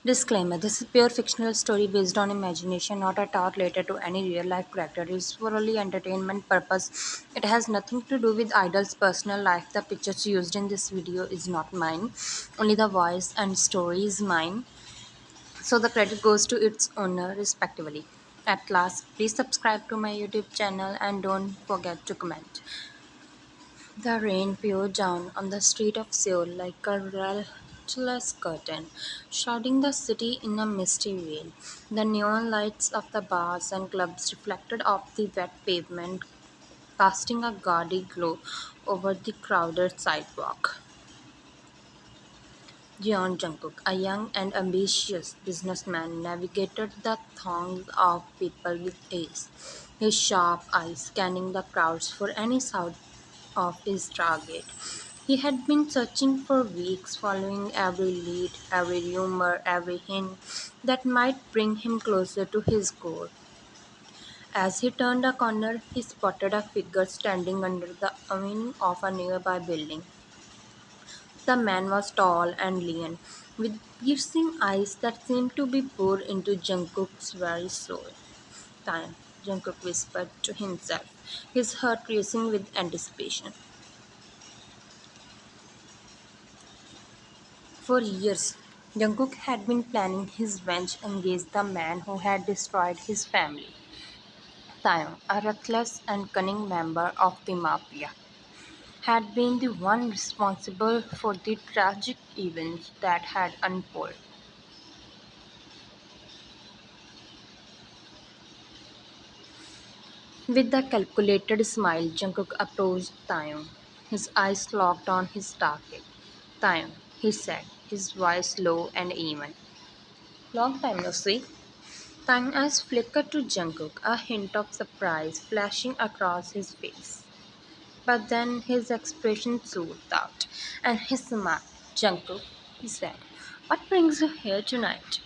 Disclaimer: this is pure fictional story based on imagination, not at all related to any real life character. It is for only entertainment purpose. It has nothing to do with Idol's personal life. The pictures used in this video is not mine. Only the voice and story is mine. So the credit goes to its owner respectively. At last, please subscribe to my YouTube channel and don't forget to comment. The rain poured down on the street of Seoul like a relentless curtain, shrouding the city in a misty veil. The neon lights of the bars and clubs reflected off the wet pavement, casting a gaudy glow over the crowded sidewalk. Jeon Jungkook, a young and ambitious businessman, navigated the throngs of people with ease, his sharp eyes scanning the crowds for any sign of his target. He had been searching for weeks, following every lead, every rumor, every hint that might bring him closer to his goal. As he turned a corner, he spotted a figure standing under the awning of a nearby building. The man was tall and lean, with piercing eyes that seemed to be bored into Jungkook's very soul. Time, Jungkook whispered to himself, his heart racing with anticipation. For years, Jungkook had been planning his revenge against the man who had destroyed his family. Taeyong, a ruthless and cunning member of the mafia, had been the one responsible for the tragic events that had unfolded. With a calculated smile, Jungkook approached Taeyong. His eyes locked on his target. Taeyong, he said, his voice low and even. Long time no see. Taeyong's eyes flickered to Jungkook, a hint of surprise flashing across his face. But then his expression smoothed out, and he smiled. Jungkook, he said, what brings you here tonight?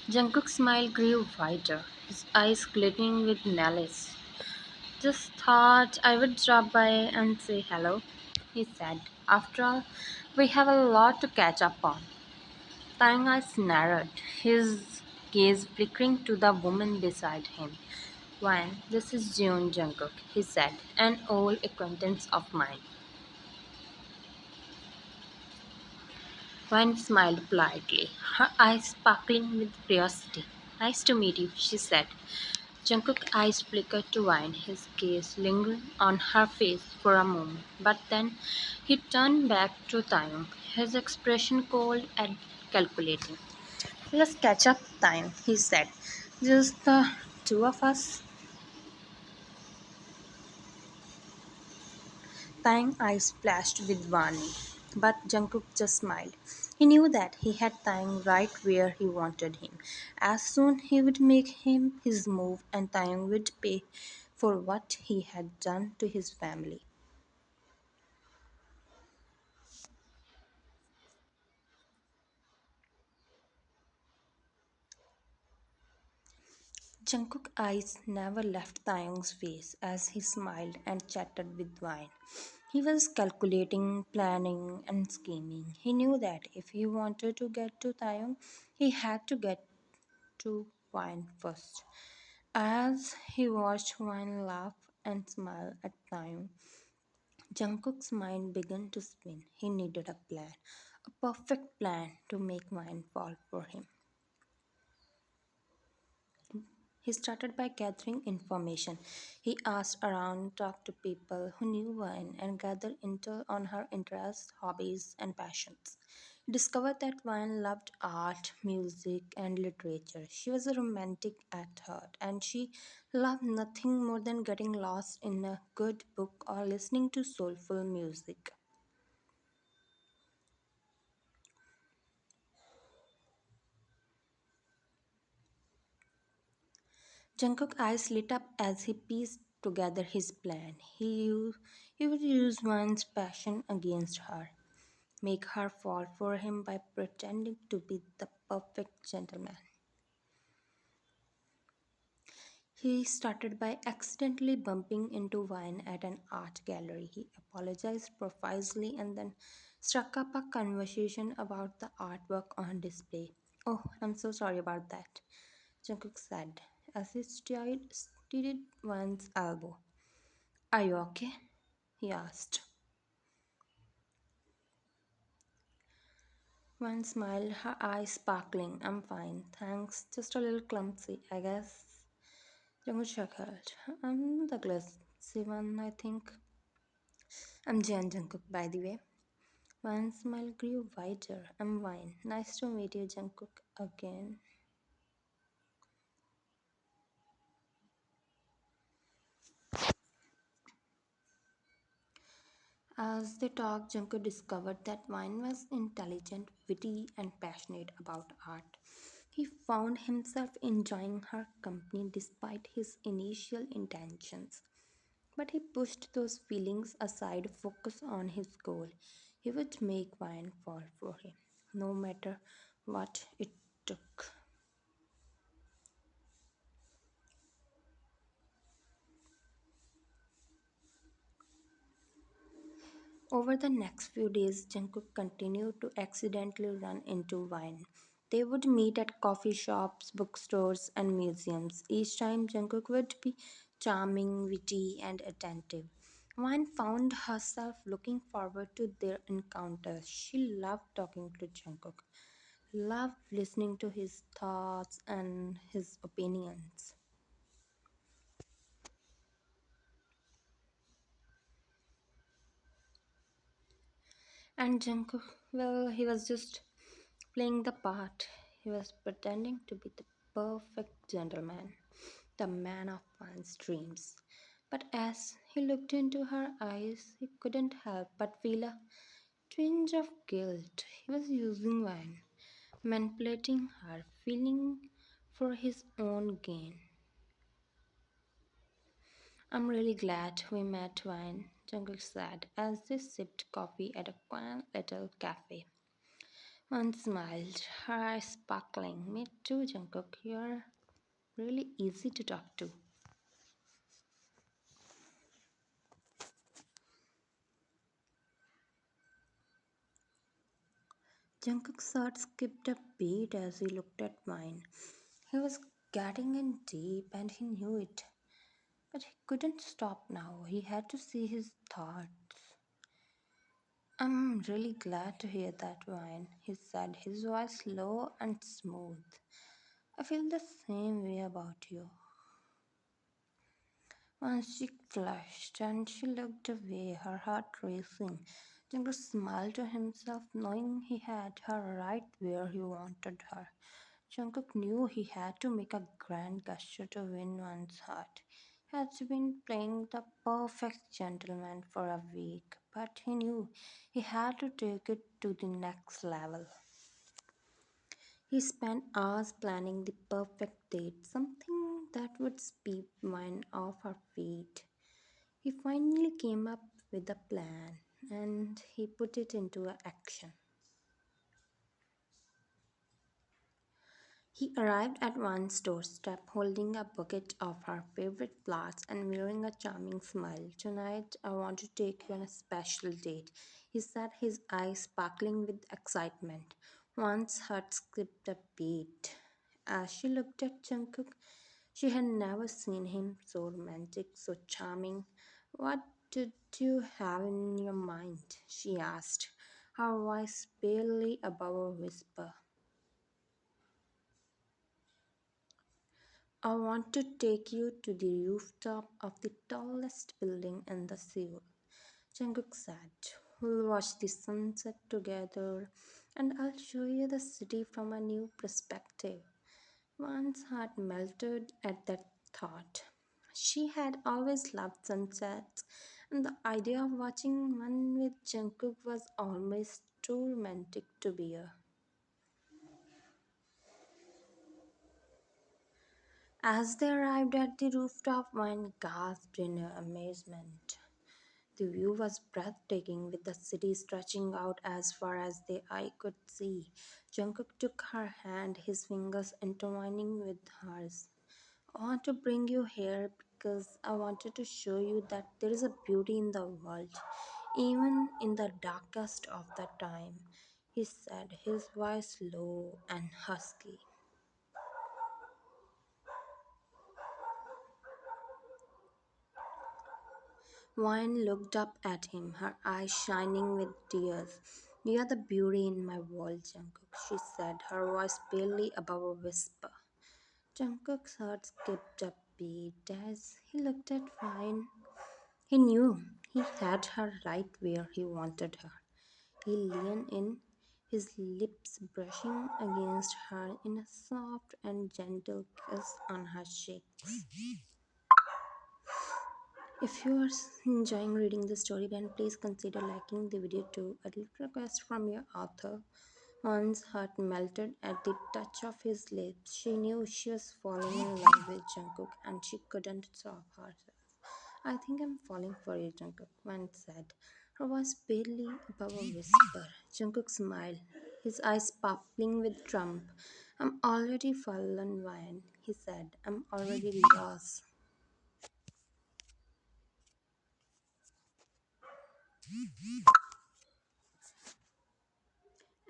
Jungkook's smile grew wider, his eyes glittering with malice. Just thought I would drop by and say hello, he said. After all, we have a lot to catch up on. Tang eyes narrowed, his gaze flickering to the woman beside him. Wang, this is June Jungkook, he said, an old acquaintance of mine. Wang smiled politely, her eyes sparkling with curiosity. Nice to meet you, she said. Jungkook's eyes flickered to Wine, his gaze lingering on her face for a moment, but then he turned back to Taeyong, his expression cold and calculating. Let's catch up, Taeyong, he said. Just the two of us. Taeyong's eyes flashed with warning, but Jungkook just smiled. He knew that he had Taeyong right where he wanted him. As soon he would make him his move, and Taeyong would pay for what he had done to his family. Jungkook's eyes never left Taeyong's face as he smiled and chatted with Wine. He was calculating, planning, and scheming. He knew that if he wanted to get to Taeyong, he had to get to Wine first. As he watched Wine laugh and smile at Taeyong, Jungkook's mind began to spin. He needed a plan, a perfect plan to make Wine fall for him. He started by gathering information. He asked around, talked to people who knew Vine, and gathered intel on her interests, hobbies, and passions. He discovered that Vine loved art, music, and literature. She was a romantic at heart, and she loved nothing more than getting lost in a good book or listening to soulful music. Jungkook's eyes lit up as he pieced together his plan. He would use one's passion against her, make her fall for him by pretending to be the perfect gentleman. He started by accidentally bumping into Vine at an art gallery. He apologized profusely and then struck up a conversation about the artwork on display. Oh, I'm so sorry about that, Jungkook said as he steadied one's elbow. Are you okay? He asked. One smiled, her eyes sparkling. I'm fine, thanks. Just a little clumsy, I guess. Jungkook chuckled. I'm the clumsy one, I think. I'm Jan Jungkook, by the way. One smile grew wider. I'm Vine. Nice to meet you, Jungkook, again. As they talked, Jungkook discovered that Vine was intelligent, witty, and passionate about art. He found himself enjoying her company despite his initial intentions. But he pushed those feelings aside to focus on his goal. He would make Vine fall for him, no matter what it took. Over the next few days, Jungkook continued to accidentally run into Vine. They would meet at coffee shops, bookstores, and museums. Each time, Jungkook would be charming, witty, and attentive. Vine found herself looking forward to their encounters. She loved talking to Jungkook, loved listening to his thoughts and his opinions. And Jungkook, well, he was just playing the part. He was pretending to be the perfect gentleman, the man of one's dreams. But as he looked into her eyes, he couldn't help but feel a twinge of guilt. He was using wine, manipulating her, feeling for his own gain. I'm really glad we met, Wine, Jungkook said as they sipped coffee at a quaint little cafe. One smiled, her eyes sparkling. Me too, Jungkook. You're really easy to talk to. Jungkook's heart skipped a beat as he looked at mine. He was getting in deep and he knew it. But he couldn't stop now. He had to see his thoughts. I'm really glad to hear that, Wine, he said, his voice low and smooth. I feel the same way about you. Once she flushed and she looked away, her heart racing. Jungkook smiled to himself, knowing he had her right where he wanted her. Jungkook knew he had to make a grand gesture to win one's heart. He had been playing the perfect gentleman for a week, but he knew he had to take it to the next level. He spent hours planning the perfect date, something that would sweep mine off her feet. He finally came up with a plan and he put it into action. He arrived at one's doorstep holding a bouquet of her favorite flowers and wearing a charming smile. Tonight, I want to take you on a special date, he said, his eyes sparkling with excitement. One's heart skipped a beat. As she looked at Jungkook, she had never seen him so romantic, so charming. What did you have in your mind? She asked, her voice barely above a whisper. I want to take you to the rooftop of the tallest building in the Seoul. Jungkook said, we'll watch the sunset together and I'll show you the city from a new perspective. One's heart melted at that thought. She had always loved sunsets, and the idea of watching one with Jungkook was almost too romantic to bear. As they arrived at the rooftop, one gasped in amazement. The view was breathtaking, with the city stretching out as far as the eye could see. Jungkook took her hand, his fingers intertwining with hers. I want to bring you here because I wanted to show you that there is a beauty in the world, Even in the darkest of the time, he said, his voice low and husky. Vine looked up at him, her eyes shining with tears. "You're the beauty in my world, Jungkook," she said, her voice barely above a whisper. Jungkook's heart skipped a beat as he looked at Vine. He knew he had her right where he wanted her. He leaned in, his lips brushing against her in a soft and gentle kiss on her cheek. If you are enjoying reading the story, then please consider liking the video too. A little request from your author. One's heart melted at the touch of his lips. She knew she was falling in love with Jungkook and she couldn't stop herself. "I think I'm falling for you, Jungkook," Wan said. Her voice barely above a whisper. Jungkook smiled, his eyes sparkling with triumph. "I'm already fallen, Wan," he said. "I'm already lost."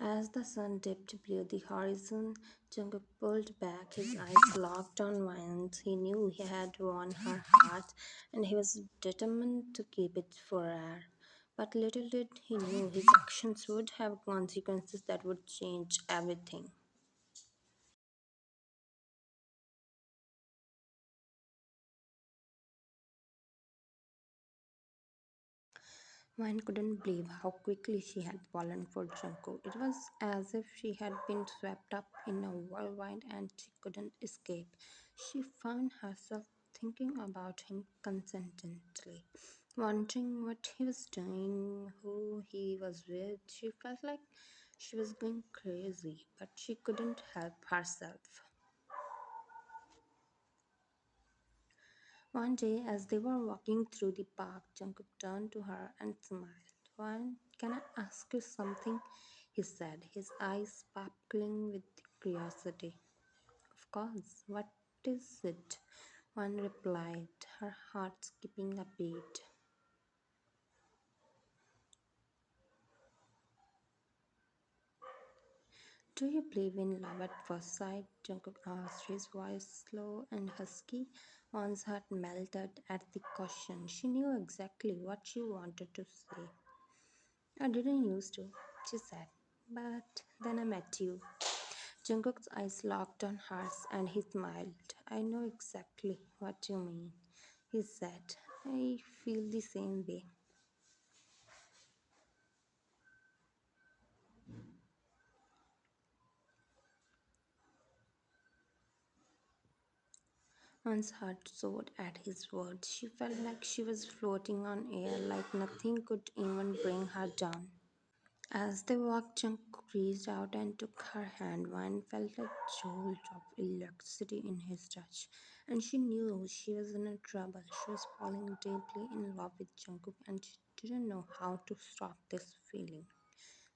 As the sun dipped below the horizon, Jungkook pulled back, his eyes locked on Vines. He knew he had won her heart, and he was determined to keep it for her. But little did he know his actions would have consequences that would change everything. Vine couldn't believe how quickly she had fallen for Jungkook. It was as if she had been swept up in a whirlwind and she couldn't escape. She found herself thinking about him constantly, wondering what he was doing, who he was with. She felt like she was going crazy, but she couldn't help herself. One day, as they were walking through the park, Jungkook turned to her and smiled. "One, can I ask you something?" he said, his eyes sparkling with curiosity. "Of course. What is it?" One replied, her heart skipping a beat. "Do you believe in love at first sight?" Jungkook asked, his voice slow and husky. One's heart melted at the question. She knew exactly what she wanted to say. "I didn't used to," she said. "But then I met you." Jungkook's eyes locked on hers and he smiled. "I know exactly what you mean," he said. "I feel the same way." Once heart soared at his words. She felt like she was floating on air, like nothing could even bring her down. As they walked, Jungkook reached out and took her hand. One felt a jolt of electricity in his touch, and she knew she was in a trouble. She was falling deeply in love with Jungkook, and she didn't know how to stop this feeling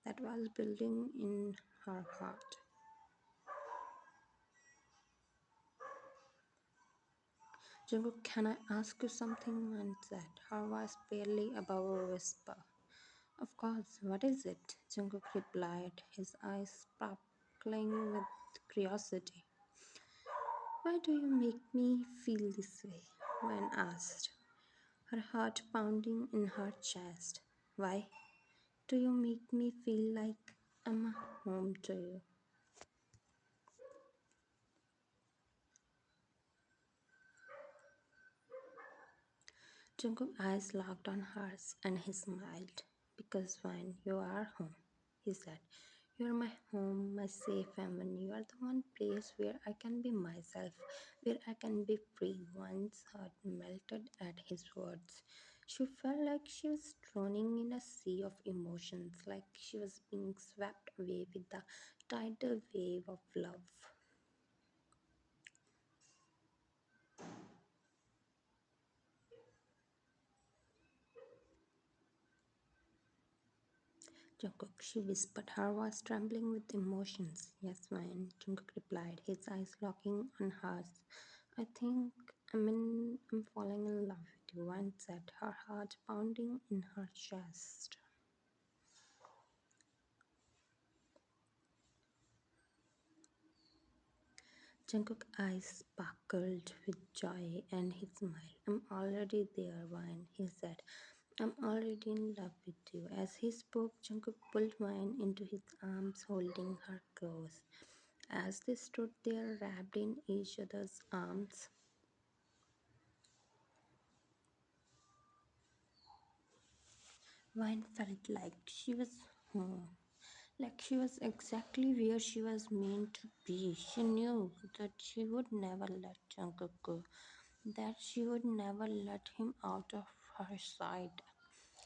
that was building in her heart. "Jungkook, can I ask you something?" One said, her voice barely above a whisper. "Of course, what is it?" Jungkook replied, his eyes sparkling with curiosity. "Why do you make me feel this way?" When asked, her heart pounding in her chest. "Why do you make me feel like I'm a home to you?" Jungkook's eyes locked on hers and he smiled. "Because when you are home," he said, "you are my home, my safe haven. You are the one place where I can be myself, where I can be free." One's heart melted at his words. She felt like she was drowning in a sea of emotions, like she was being swept away with the tidal wave of love. "Jungkook," she whispered, her voice trembling with emotions. "Yes, mine," Jungkook replied, his eyes locking on hers. "I think I'm falling in love with One set, her heart pounding in her chest. Jungkook's eyes sparkled with joy and he smiled. I'm already there, Wine, he said. I'm already in love with you. As he spoke, Jungkook pulled Wine into his arms, holding her close. As they stood there, wrapped in each other's arms, Wine felt like she was home. Like she was exactly where she was meant to be. She knew that she would never let Jungkook go, that she would never let him out of her sight.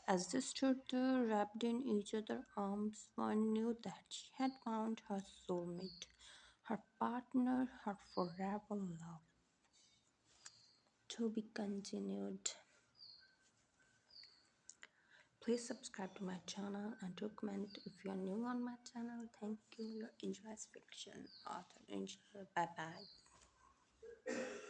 As they stood there, wrapped in each other's arms, one knew that she had found her soulmate, her partner, her forever love. To be continued. Please subscribe to my channel and to comment if you are new on my channel. Thank you. Your enjoys fiction author Angel. Bye bye.